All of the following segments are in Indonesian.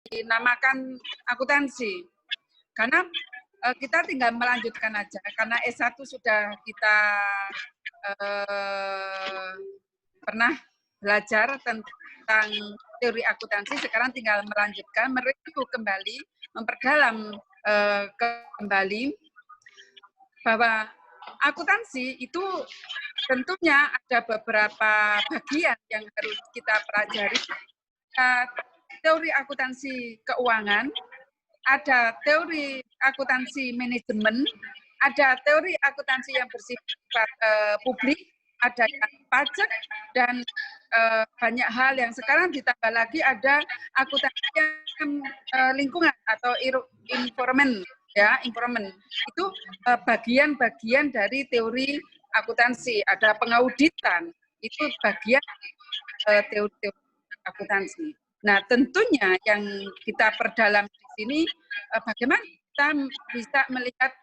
dinamakan akuntansi. Karena kita tinggal melanjutkan aja, karena S1 sudah kita pernah belajar tentang teori akuntansi, sekarang tinggal melanjutkan, mereview kembali, memperdalam kembali bahwa akuntansi itu tentunya ada beberapa bagian yang harus kita pelajari. Teori akuntansi keuangan, ada teori akuntansi manajemen, ada teori akuntansi yang bersifat publik, ada yang pajak, dan banyak hal yang sekarang ditambah lagi ada akuntansi yang lingkungan atau environment, ya, environment. Itu bagian-bagian dari teori akuntansi. Ada pengauditan, itu bagian teori akuntansi. Nah, tentunya yang kita perdalam di sini, bagaimana kita bisa melihat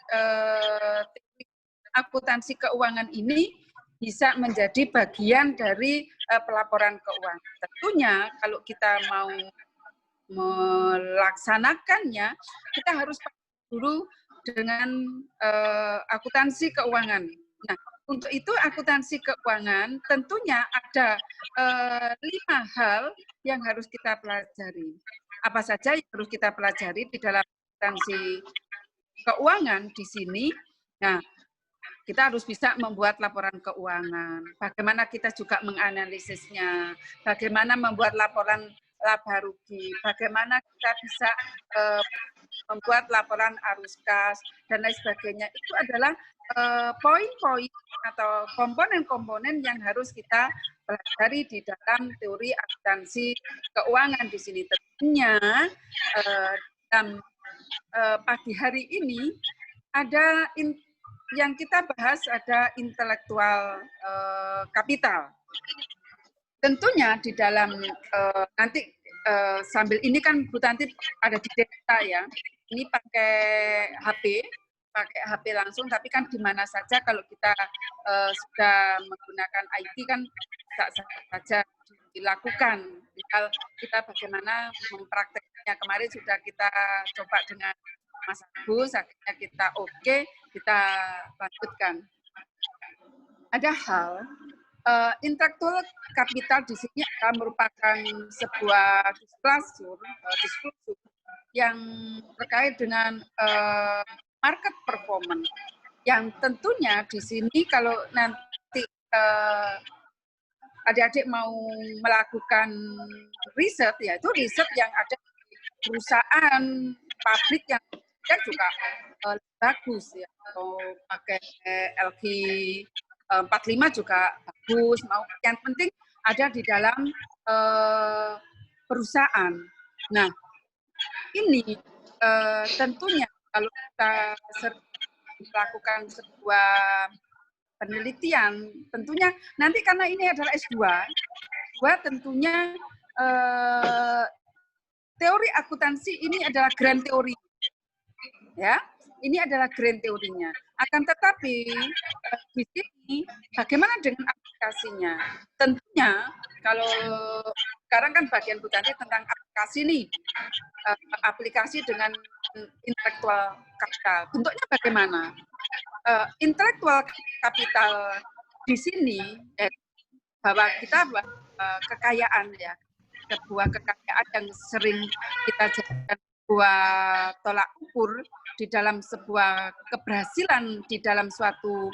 teori akuntansi keuangan ini bisa menjadi bagian dari pelaporan keuangan. Tentunya kalau kita mau melaksanakannya, kita harus dulu dengan akuntansi keuangan. Nah, untuk itu akuntansi keuangan tentunya ada 5 hal yang harus kita pelajari. Apa saja yang harus kita pelajari di dalam akuntansi keuangan di sini? Nah, kita harus bisa membuat laporan keuangan. Bagaimana kita juga menganalisisnya, bagaimana membuat laporan laba rugi, bagaimana kita bisa membuat laporan arus kas, dan lain sebagainya. Itu adalah poin-poin atau komponen-komponen yang harus kita pelajari di dalam teori akuntansi keuangan di sini. Tentunya dalam pagi hari ini ada yang kita bahas ada intelektual kapital. Tentunya di dalam nanti sambil ini kan Bu Tanti ada di desa ya, ini pakai HP langsung, tapi kan di mana saja kalau kita sudah menggunakan IT kan bisa saja dilakukan. Tinggal kita bagaimana mempraktekkannya. Kemarin sudah kita coba dengan Mas Agus, akhirnya kita oke, kita lanjutkan. Ada hal intelektual kapital di sini adalah merupakan sebuah disclosure yang terkait dengan market performance, yang tentunya di sini kalau nanti adik-adik mau melakukan riset, yaitu riset yang ada di perusahaan pabrik yang juga bagus ya, atau pakai LG 45 juga bagus, yang penting ada di dalam perusahaan. Nah, ini tentunya kalau kita melakukan sebuah penelitian, tentunya nanti karena ini adalah S2 tentunya teori akuntansi ini adalah grand teori, ya. Ini adalah grand teorinya. Akan tetapi di sini bagaimana dengan aplikasinya? Tentunya kalau sekarang kan bagian Bu Tanti tentang aplikasi nih, aplikasi dengan intelektual kapital. Bentuknya bagaimana? Intelektual kapital di sini bahwa kita kekayaan ya, sebuah kekayaan yang sering kita jadikan sebuah tolak ukur di dalam sebuah keberhasilan di dalam suatu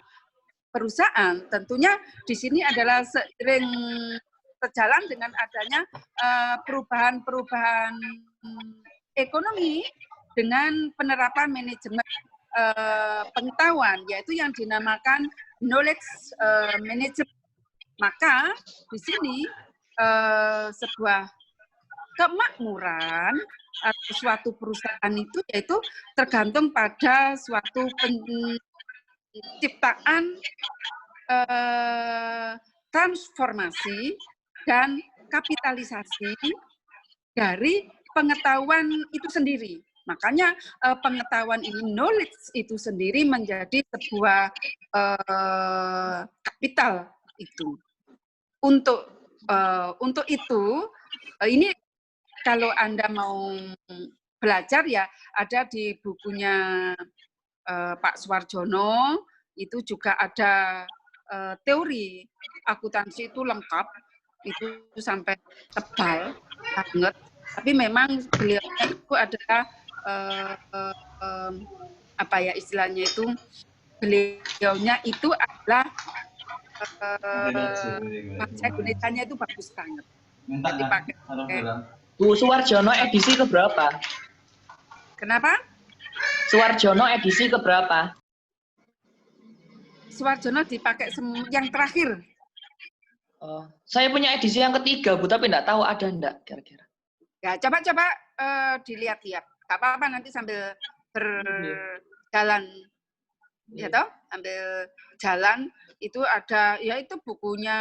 perusahaan. Tentunya di sini adalah seiring sejalan dengan adanya perubahan-perubahan ekonomi dengan penerapan manajemen pengetahuan, yaitu yang dinamakan knowledge management. Maka di sini sebuah kemakmuran atau suatu perusahaan itu yaitu tergantung pada suatu penciptaan transformasi dan kapitalisasi dari pengetahuan itu sendiri. Makanya pengetahuan ini, knowledge itu sendiri menjadi sebuah kapital itu. Untuk itu, ini kalau Anda mau belajar ya ada di bukunya Pak Suwarjono, itu juga ada teori akuntansi itu lengkap, itu sampai tebal banget. Tapi memang beliaunya itu adalah apa ya istilahnya itu, beliaunya itu adalah bahasa Indonesianya itu bagus banget. Jadi pakai Bu Suwarjono edisi keberapa? Kenapa? Suwarjono edisi keberapa? Suwarjono dipakai yang terakhir. Oh, saya punya edisi yang ketiga, Bu, tapi enggak tahu ada enggak kira-kira. Ya, coba-coba dilihat-lihat. Gak apa-apa nanti sambil berjalan, ya toh, sambil jalan itu ada, ya itu bukunya,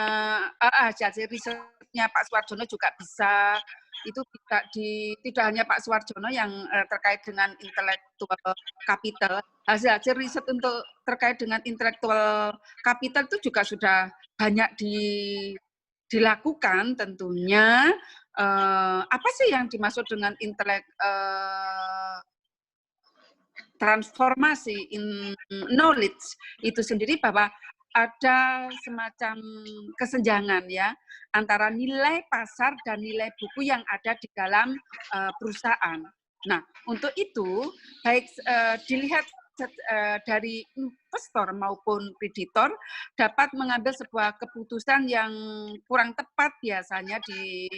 hasil risetnya Pak Suwarjono juga bisa. Itu tidak hanya Pak Suwarjono yang terkait dengan intellectual capital, hasil riset untuk terkait dengan intellectual capital itu juga sudah banyak dilakukan tentunya. Apa sih yang dimaksud dengan transformasi in knowledge itu sendiri, bahwa ada semacam kesenjangan ya antara nilai pasar dan nilai buku yang ada di dalam perusahaan. Nah, untuk itu baik dilihat dari investor maupun kreditor dapat mengambil sebuah keputusan yang kurang tepat biasanya di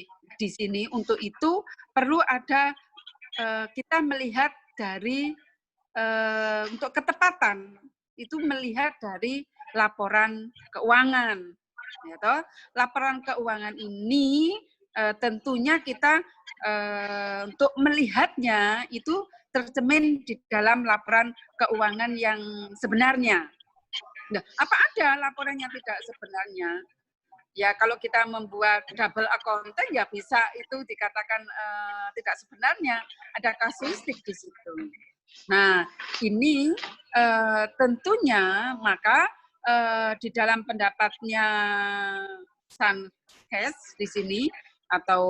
sini. Untuk itu perlu ada kita melihat dari untuk ketepatan itu melihat dari laporan keuangan. Ya toh? Laporan keuangan ini tentunya kita untuk melihatnya itu tercermin di dalam laporan keuangan yang sebenarnya. Nah, apa ada laporan yang tidak sebenarnya? Ya kalau kita membuat double accounting ya bisa itu dikatakan tidak sebenarnya, ada kasuistik di situ. Nah, ini tentunya maka di dalam pendapatnya Sankes di sini atau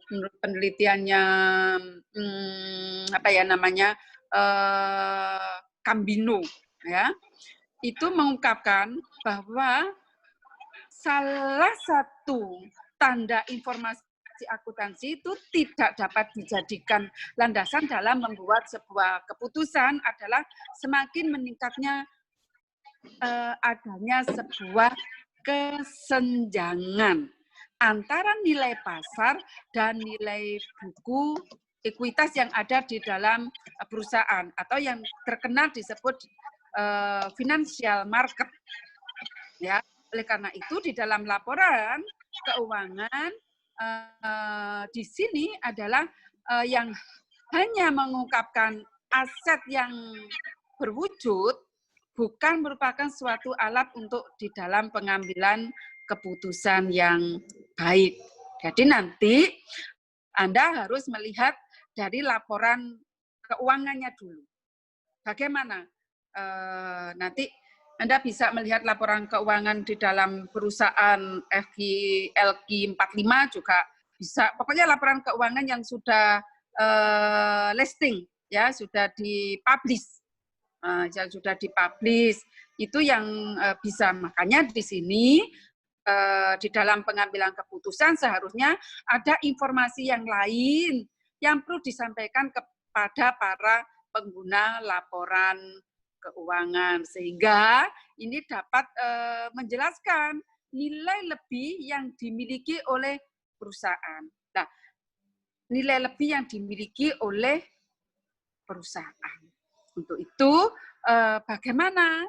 menurut penelitiannya apa ya namanya Kambino ya, itu mengungkapkan bahwa salah satu tanda informasi akuntansi itu tidak dapat dijadikan landasan dalam membuat sebuah keputusan adalah semakin meningkatnya adanya sebuah kesenjangan antara nilai pasar dan nilai buku ekuitas yang ada di dalam perusahaan atau yang terkenal disebut financial market. Ya, oleh karena itu di dalam laporan keuangan di sini adalah yang hanya mengungkapkan aset yang berwujud bukan merupakan suatu alat untuk di dalam pengambilan keputusan yang baik. Jadi nanti Anda harus melihat dari laporan keuangannya dulu. Bagaimana? Nanti Anda bisa melihat laporan keuangan di dalam perusahaan LQ 45 juga bisa. Pokoknya laporan keuangan yang sudah listing, ya sudah dipublish, yang sudah dipublish itu yang bisa. Makanya di sini di dalam pengambilan keputusan seharusnya ada informasi yang lain yang perlu disampaikan kepada para pengguna laporan keuangan sehingga ini dapat menjelaskan nilai lebih yang dimiliki oleh perusahaan. Nah, nilai lebih yang dimiliki oleh perusahaan. Untuk itu, bagaimana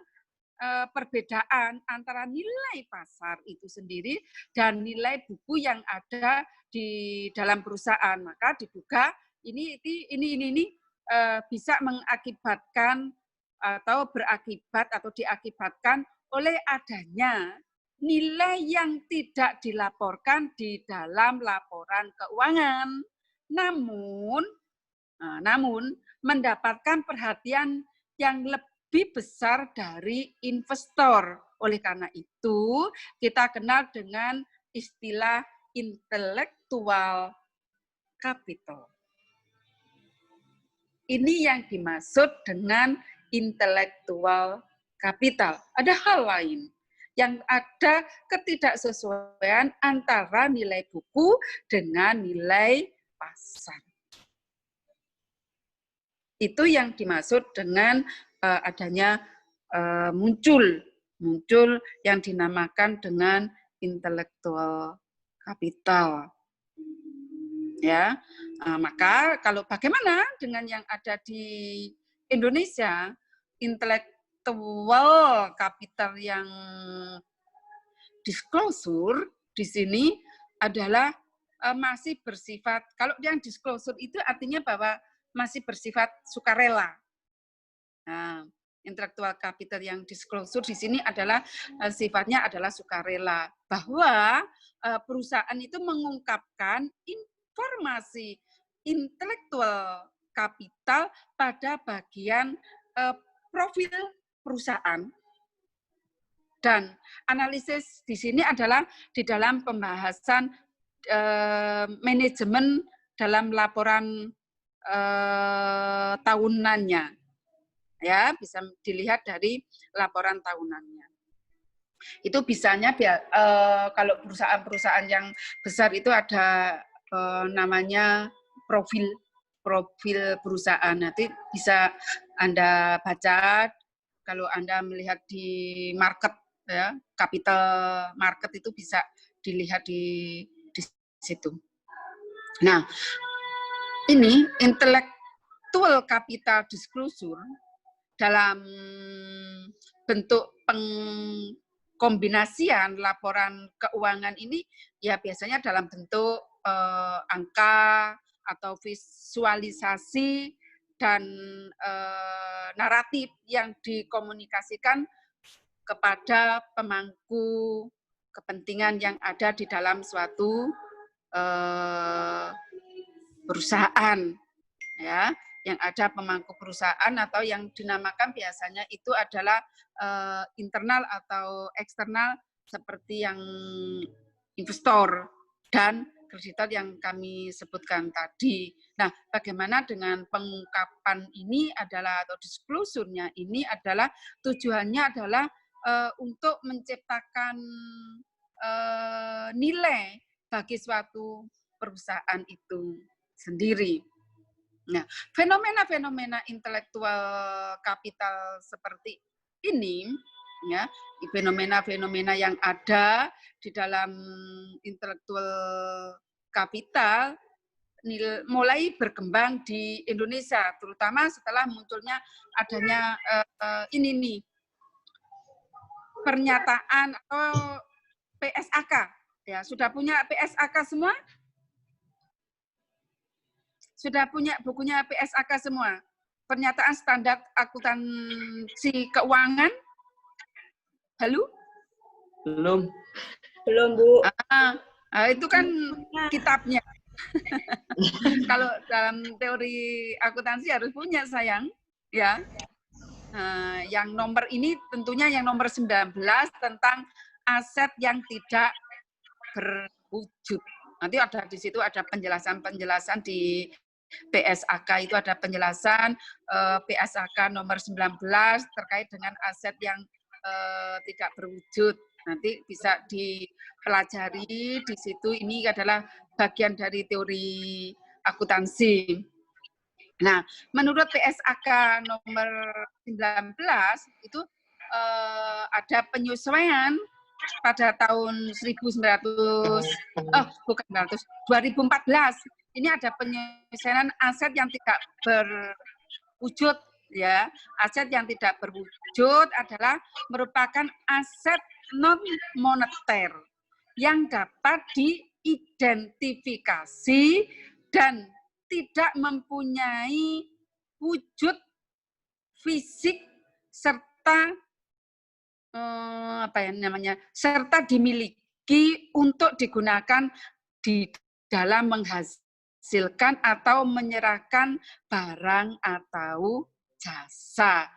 perbedaan antara nilai pasar itu sendiri dan nilai buku yang ada di dalam perusahaan? Maka diduga ini bisa mengakibatkan atau berakibat atau diakibatkan oleh adanya nilai yang tidak dilaporkan di dalam laporan keuangan. Namun mendapatkan perhatian yang lebih besar dari investor. Oleh karena itu, kita kenal dengan istilah intellectual capital. Ini yang dimaksud dengan intellectual capital. Ada hal lain yang ada ketidaksesuaian antara nilai buku dengan nilai pasar. Itu yang dimaksud dengan adanya muncul yang dinamakan dengan intellectual capital. Ya, maka kalau bagaimana dengan yang ada di Indonesia, intellectual capital yang disclosure di sini adalah masih bersifat, kalau yang disclosure itu artinya bahwa masih bersifat sukarela. Nah, intellectual capital yang disclosure di sini adalah sifatnya adalah sukarela, bahwa perusahaan itu mengungkapkan informasi intelektual kapital pada bagian profil perusahaan. Dan analisis di sini adalah di dalam pembahasan manajemen dalam laporan tahunannya. Ya, bisa dilihat dari laporan tahunannya. Itu bisanya kalau perusahaan-perusahaan yang besar itu ada namanya profil perusahaan. Nanti bisa Anda baca kalau Anda melihat di market, ya, capital market itu bisa dilihat di situ. Nah, ini intellectual capital disclosure dalam bentuk pengkombinasian laporan keuangan ini ya biasanya dalam bentuk angka atau visualisasi dan naratif yang dikomunikasikan kepada pemangku kepentingan yang ada di dalam suatu perusahaan, ya, yang ada pemangku perusahaan atau yang dinamakan biasanya itu adalah internal atau eksternal seperti yang investor dan kreditor yang kami sebutkan tadi. Nah, bagaimana dengan pengungkapan ini adalah atau disclosure-nya ini adalah tujuannya adalah untuk menciptakan nilai bagi suatu perusahaan itu sendiri. Nah, fenomena-fenomena intelektual kapital seperti ini, ya, fenomena-fenomena yang ada di dalam intelektual kapital mulai berkembang di Indonesia, terutama setelah munculnya adanya ini nih pernyataan atau PSAK. Ya, sudah punya PSAK semua? Sudah punya bukunya PSAK semua? Pernyataan standar akuntansi keuangan? Halo? Belum. Belum, Bu. Itu kan kitabnya. Kalau dalam teori akuntansi harus punya, sayang. Ya. Yang nomor ini tentunya yang nomor 19 tentang aset yang tidak berwujud. Nanti ada di situ ada penjelasan-penjelasan di PSAK itu ada penjelasan PSAK nomor 19 terkait dengan aset yang tidak berwujud. Nanti bisa dipelajari di situ. Ini adalah bagian dari teori akuntansi. Nah, menurut PSAK nomor 19 itu ada penyesuaian pada tahun 2014. Ini ada penyesuaian aset yang tidak berwujud, ya. Aset yang tidak berwujud adalah merupakan aset non moneter yang dapat diidentifikasi dan tidak mempunyai wujud fisik serta serta dimiliki untuk digunakan di dalam menghasilkan atau menyerahkan barang atau jasa,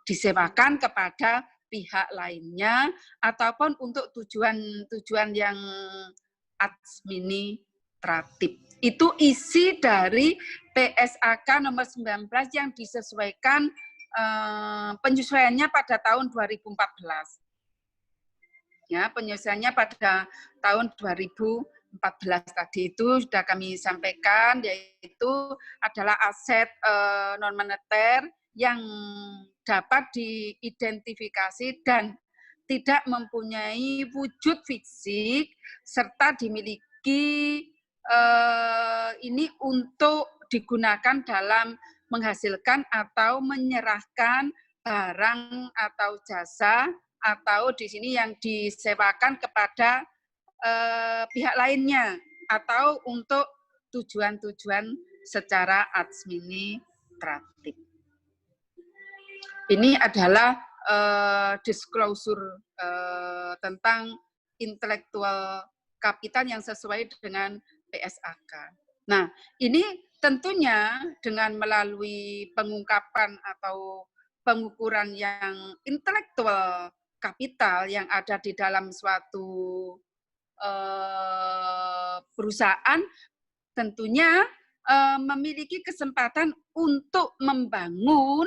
disewakan kepada pihak lainnya ataupun untuk tujuan-tujuan yang administratif. administratif. Itu isi dari PSAK nomor 19 yang disesuaikan penyesuaiannya pada tahun 2014. Ya, penyesuaiannya pada tahun 2014 tadi itu sudah kami sampaikan, yaitu adalah aset non moneter yang dapat diidentifikasi dan tidak mempunyai wujud fisik serta dimiliki ini untuk digunakan dalam menghasilkan atau menyerahkan barang atau jasa atau di sini yang disewakan kepada pihak lainnya atau untuk tujuan-tujuan secara administratif. Ini adalah disclosure tentang intellectual capital yang sesuai dengan PSAK. Nah, ini tentunya dengan melalui pengungkapan atau pengukuran yang intelektual kapital yang ada di dalam suatu perusahaan, tentunya memiliki kesempatan untuk membangun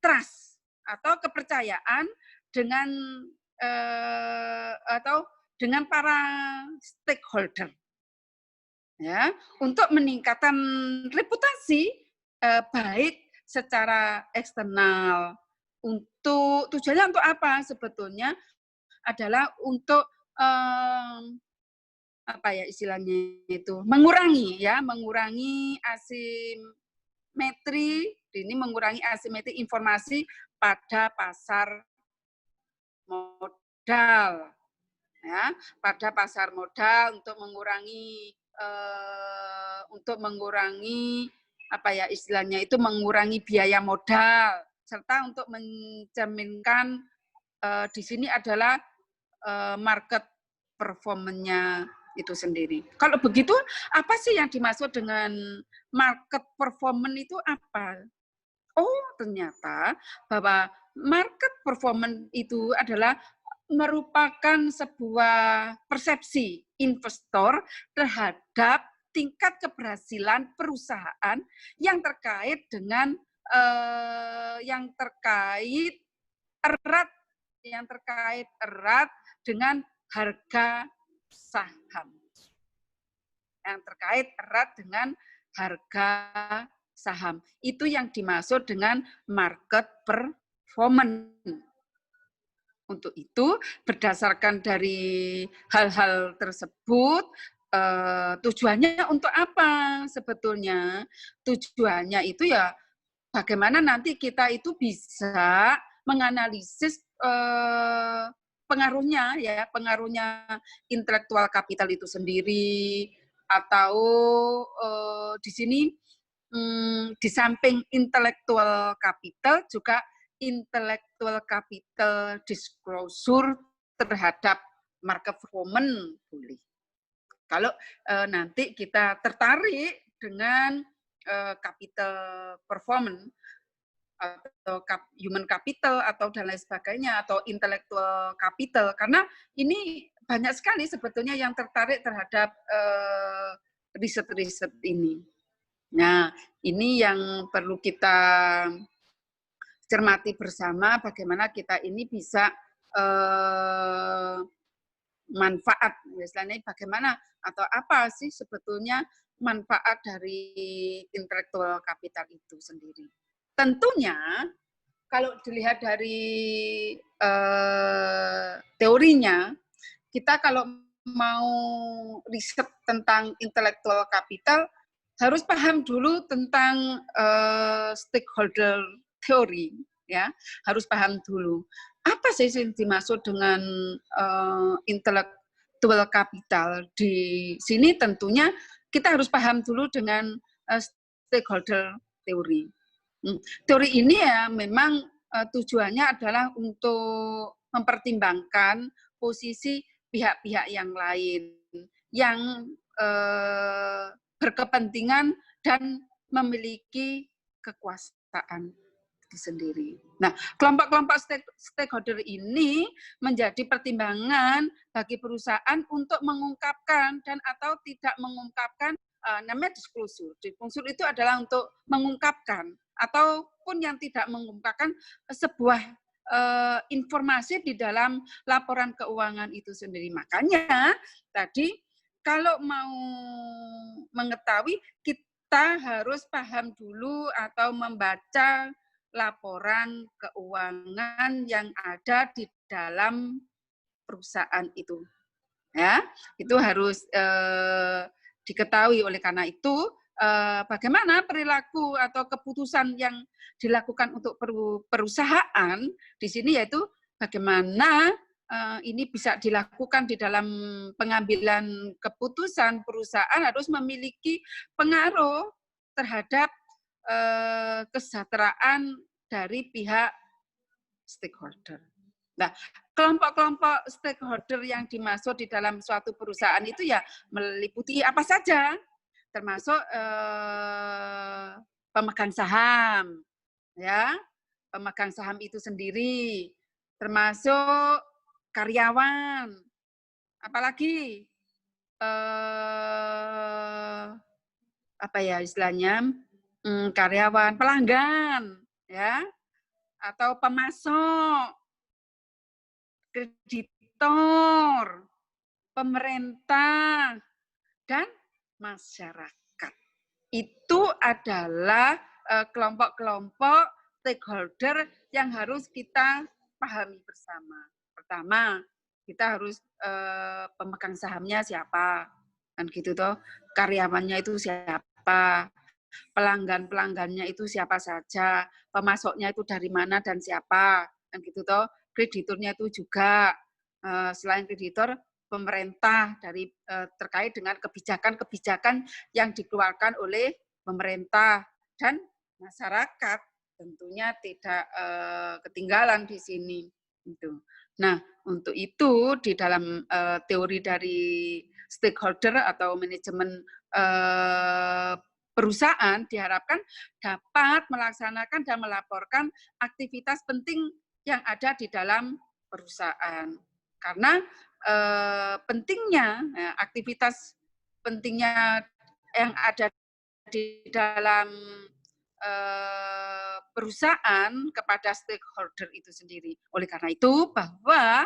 trust atau kepercayaan dengan atau dengan para stakeholder, ya, untuk meningkatkan reputasi baik secara eksternal. Untuk tujuannya untuk apa? Sebetulnya adalah untuk apa ya istilahnya itu, mengurangi asimetri, ini mengurangi asimetri informasi pada pasar modal, ya, pada pasar modal untuk mengurangi apa ya istilahnya itu, mengurangi biaya modal serta untuk mencerminkan di sini adalah market performance-nya itu sendiri. Kalau begitu, apa sih yang dimaksud dengan market performance itu apa? Oh, ternyata bahwa market performance itu adalah merupakan sebuah persepsi investor terhadap tingkat keberhasilan perusahaan yang terkait dengan yang terkait erat dengan harga saham. Yang terkait erat dengan harga saham. Itu yang dimaksud dengan market performance. Untuk itu, berdasarkan dari hal-hal tersebut, tujuannya untuk apa sebetulnya? Tujuannya itu ya bagaimana nanti kita itu bisa menganalisis pengaruhnya intelektual kapital itu sendiri, atau di sini di samping intelektual kapital juga intellectual capital disclosure terhadap market performance boleh. Kalau nanti kita tertarik dengan capital performance atau human capital atau dan lain sebagainya atau intellectual capital, karena ini banyak sekali sebetulnya yang tertarik terhadap riset-riset ini. Nah, ini yang perlu kita cermati bersama, bagaimana kita ini bisa manfaat, misalnya bagaimana atau apa sih sebetulnya manfaat dari intellectual capital itu sendiri. Tentunya kalau dilihat dari teorinya, kita kalau mau riset tentang intellectual capital harus paham dulu tentang stakeholder teori, ya, harus paham dulu apa sih yang dimaksud dengan intellectual capital. Di sini tentunya kita harus paham dulu dengan stakeholder teori. Teori ini ya memang tujuannya adalah untuk mempertimbangkan posisi pihak-pihak yang lain yang berkepentingan dan memiliki kekuasaan itu sendiri. Nah, kelompok-kelompok stakeholder ini menjadi pertimbangan bagi perusahaan untuk mengungkapkan dan atau tidak mengungkapkan, namanya disclosure. Disclosure itu adalah untuk mengungkapkan ataupun yang tidak mengungkapkan sebuah informasi di dalam laporan keuangan itu sendiri. Makanya tadi kalau mau mengetahui, kita harus paham dulu atau membaca laporan keuangan yang ada di dalam perusahaan itu. Ya, itu harus diketahui. Oleh karena itu, bagaimana perilaku atau keputusan yang dilakukan untuk perusahaan di sini, yaitu bagaimana ini bisa dilakukan di dalam pengambilan keputusan. Perusahaan harus memiliki pengaruh terhadap kesejahteraan dari pihak stakeholder. Nah, kelompok-kelompok stakeholder yang dimaksud di dalam suatu perusahaan itu ya meliputi apa saja, termasuk pemegang saham, ya, pemegang saham itu sendiri, termasuk karyawan, apalagi apa ya istilahnya, karyawan, pelanggan, ya, atau pemasok, kreditor, pemerintah, dan masyarakat. Itu adalah kelompok-kelompok stakeholder yang harus kita pahami bersama. Pertama, kita harus pemegang sahamnya siapa, kan gitu toh. Karyawannya itu siapa, pelanggan-pelanggannya itu siapa saja, pemasoknya itu dari mana dan siapa, kan gitu toh. Krediturnya itu juga selain kreditor, pemerintah dari terkait dengan kebijakan-kebijakan yang dikeluarkan oleh pemerintah, dan masyarakat tentunya tidak ketinggalan di sini. Itu. Nah, untuk itu di dalam teori dari stakeholder atau manajemen perusahaan diharapkan dapat melaksanakan dan melaporkan aktivitas penting yang ada di dalam perusahaan. Karena pentingnya aktivitas pentingnya yang ada di dalam perusahaan kepada stakeholder itu sendiri. Oleh karena itu bahwa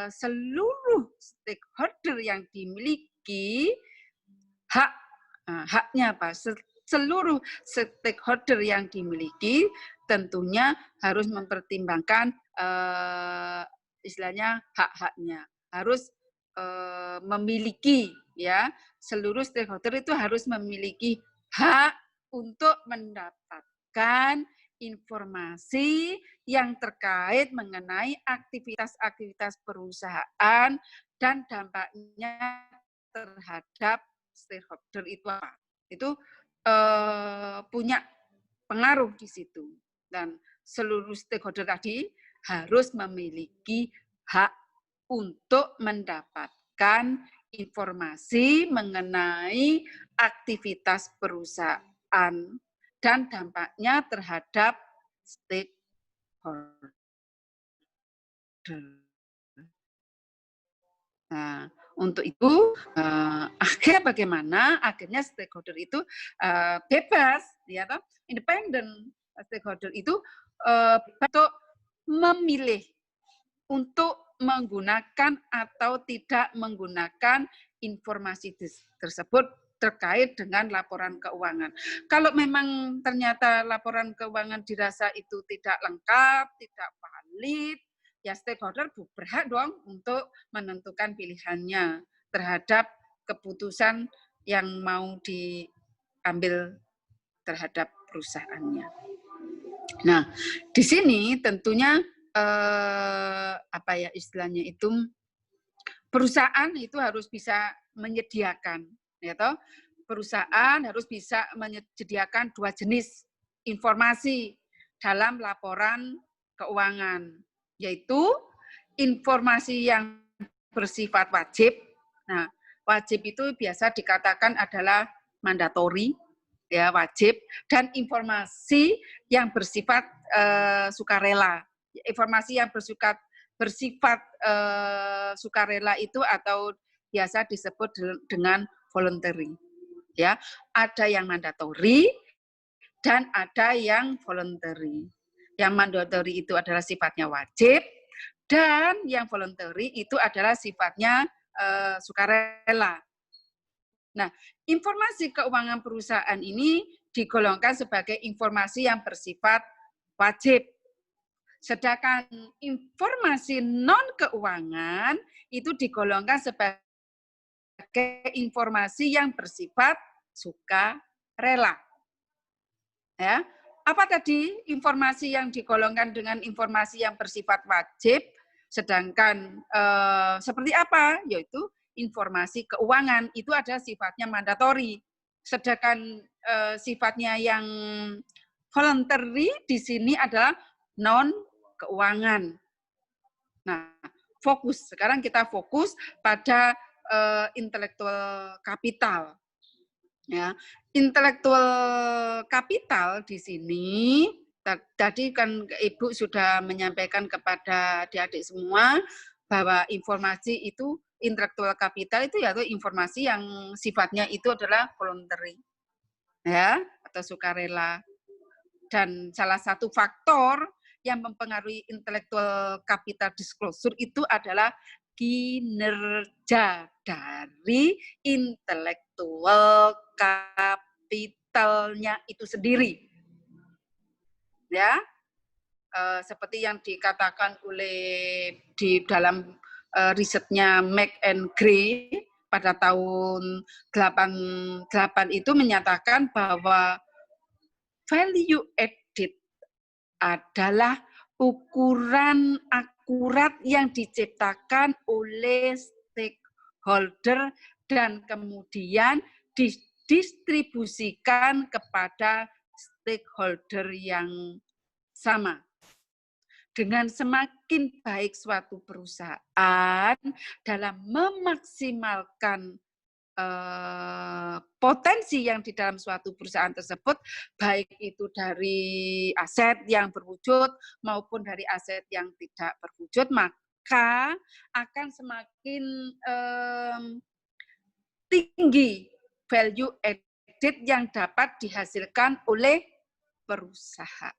seluruh stakeholder yang dimiliki haknya apa? Seluruh stakeholder yang dimiliki tentunya harus mempertimbangkan istilahnya hak-haknya, harus memiliki, ya, seluruh stakeholder itu harus memiliki hak untuk mendapatkan informasi yang terkait mengenai aktivitas-aktivitas perusahaan dan dampaknya terhadap stakeholder itu apa. Itu punya pengaruh di situ. Dan seluruh stakeholder tadi harus memiliki hak untuk mendapatkan informasi mengenai aktivitas perusahaan dan dampaknya terhadap stakeholder. Nah, untuk itu akhirnya bagaimana? Akhirnya stakeholder itu bebas, ya toh, independen. Stakeholder itu untuk memilih untuk menggunakan atau tidak menggunakan informasi tersebut terkait dengan laporan keuangan. Kalau memang ternyata laporan keuangan dirasa itu tidak lengkap, tidak valid, ya stakeholder berhak dong untuk menentukan pilihannya terhadap keputusan yang mau diambil terhadap perusahaannya. Nah, di sini tentunya apa ya istilahnya itu, perusahaan itu harus bisa menyediakan, ya toh, perusahaan harus bisa menyediakan dua jenis informasi dalam laporan keuangan, yaitu informasi yang bersifat wajib. Nah, wajib itu biasa dikatakan adalah mandatori, ya wajib, dan informasi yang bersifat sukarela. Informasi yang bersifat sukarela itu atau biasa disebut dengan voluntary. Ya, ada yang mandatory dan ada yang voluntary. Yang mandatory itu adalah sifatnya wajib, dan yang voluntary itu adalah sifatnya sukarela. Nah, informasi keuangan perusahaan ini digolongkan sebagai informasi yang bersifat wajib. Sedangkan informasi non-keuangan itu digolongkan sebagai informasi yang bersifat sukarela. Ya, apa tadi informasi yang digolongkan dengan informasi yang bersifat wajib, sedangkan seperti apa? Yaitu informasi keuangan itu ada sifatnya mandatori, sedangkan sifatnya yang voluntary di sini adalah non keuangan. Nah, fokus sekarang kita fokus pada intelektual kapital. Ya, intelektual kapital di sini tadi kan Ibu sudah menyampaikan kepada adik-adik semua bahwa informasi itu intelektual kapital itu yaitu informasi yang sifatnya itu adalah voluntary, ya, atau sukarela. Dan salah satu faktor yang mempengaruhi intellectual capital disclosure itu adalah kinerja dari intellectual capitalnya itu sendiri. Ya, seperti yang dikatakan oleh di dalam risetnya McEngray pada tahun 88 itu menyatakan bahwa value added adalah ukuran akurat yang diciptakan oleh stakeholder dan kemudian didistribusikan kepada stakeholder yang sama. Dengan semakin baik suatu perusahaan dalam memaksimalkan potensi yang di dalam suatu perusahaan tersebut, baik itu dari aset yang berwujud maupun dari aset yang tidak berwujud, maka akan semakin tinggi value added yang dapat dihasilkan oleh perusahaan.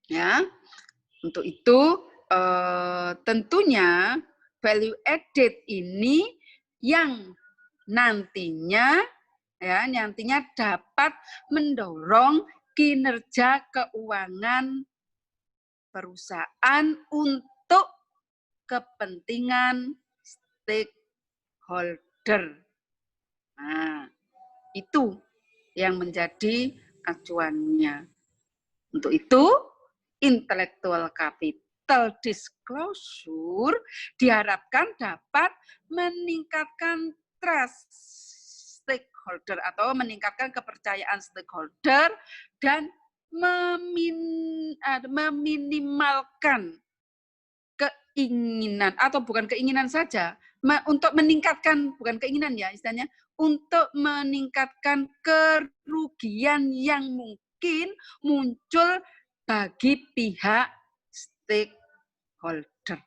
Ya, untuk itu tentunya value added ini yang nantinya dapat mendorong kinerja keuangan perusahaan untuk kepentingan stakeholder. Nah, itu yang menjadi acuannya. Untuk itu, intellectual capital disclosure diharapkan dapat meningkatkan trust stakeholder atau meningkatkan kepercayaan stakeholder dan meminimalkan keinginan atau bukan keinginan saja, untuk meningkatkan, bukan keinginan ya istilahnya, untuk meningkatkan kerugian yang mungkin muncul bagi pihak stakeholder.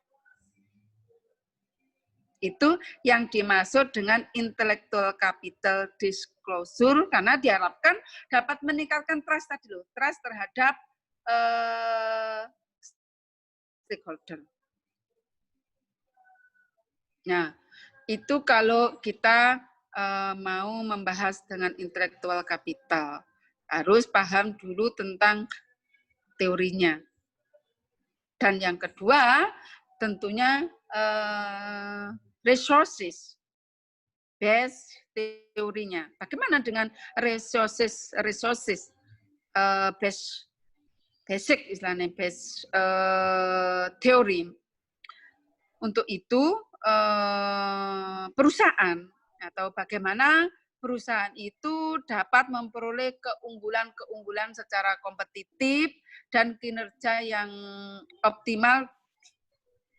Itu yang dimaksud dengan intellectual capital disclosure, karena diharapkan dapat meningkatkan trust tadi loh, trust terhadap stakeholder. Nah, itu kalau kita mau membahas dengan intellectual capital, harus paham dulu tentang teorinya. Dan yang kedua, tentunya resources base teorinya. Bagaimana dengan resources basic istilahnya base teori. Untuk itu perusahaan atau bagaimana perusahaan itu dapat memperoleh keunggulan-keunggulan secara kompetitif dan kinerja yang optimal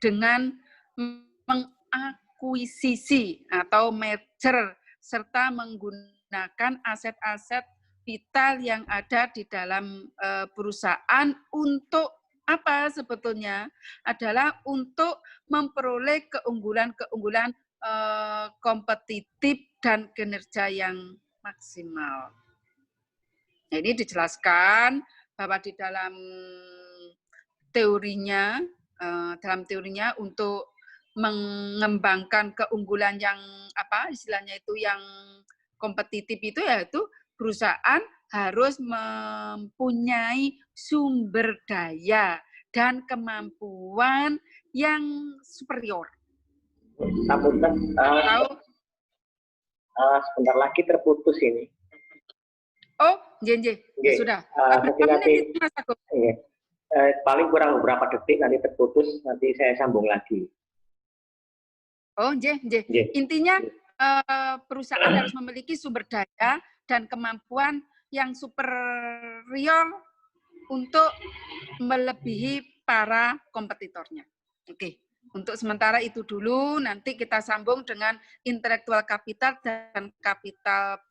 dengan mengakumulasi mengakuisisi atau merger serta menggunakan aset-aset vital yang ada di dalam perusahaan untuk apa sebetulnya? Adalah untuk memperoleh keunggulan-keunggulan kompetitif dan kinerja yang maksimal. Nah, ini dijelaskan bahwa di dalam teorinya untuk mengembangkan keunggulan yang apa istilahnya itu yang kompetitif itu yaitu perusahaan harus mempunyai sumber daya dan kemampuan yang superior. Atau sebentar lagi terputus ini. Oh, ya sudah. Paling kurang beberapa detik nanti terputus, nanti saya sambung lagi. Oh, intinya perusahaan harus memiliki sumber daya dan kemampuan yang superior untuk melebihi para kompetitornya. Oke, untuk sementara itu dulu, nanti kita sambung dengan intelektual kapital dan kapital